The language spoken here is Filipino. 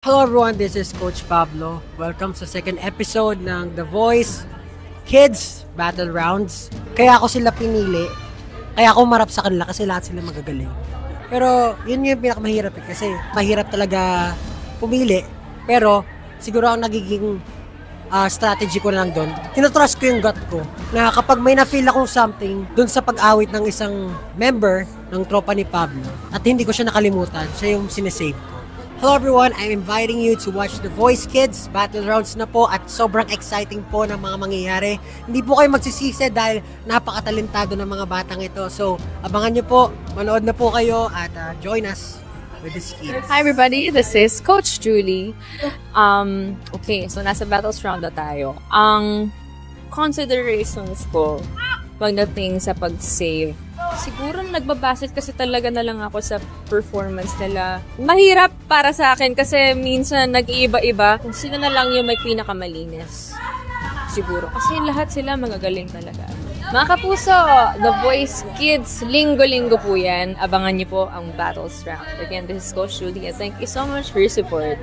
Hello everyone, this is Coach Pablo. Welcome sa second episode ng The Voice Kids Battle Rounds. Kaya ako sila pinili, kaya ako marap sa kanila kasi lahat sila magagaling. Pero yun yung pinakamahirap kasi mahirap talaga pumili. Pero siguro ang nagiging strategy ko lang doon, tinatrust ko yung gut ko na kapag may na-feel akong something doon sa pag-awit ng isang member ng tropa ni Pablo at hindi ko siya nakalimutan, siya yung sinesave ko. Hello everyone, I'm inviting you to watch The Voice Kids Battle Rounds na po at sobrang exciting po ng mga mangyayari. Hindi po kayo magsisisi dahil napakatalentado ng mga batang ito. So, abangan nyo po, manood na po kayo at join us with the kids. Hi everybody, this is Coach Julie. Okay, so nasa battles round na tayo. Ang considerations ko pagdating sa pag-save, siguro nagbabasit kasi talaga na lang ako sa performance nila. Mahirap para sa akin kasi minsan nag-iiba-iba kung sino na lang yung may pinakamalinis. Siguro. Kasi lahat sila magagaling talaga. Mga kapuso, The Voice Kids, linggo-linggo po yan. Abangan niyo po ang battles round. Again, this is Coach Julie and thank you so much for your support.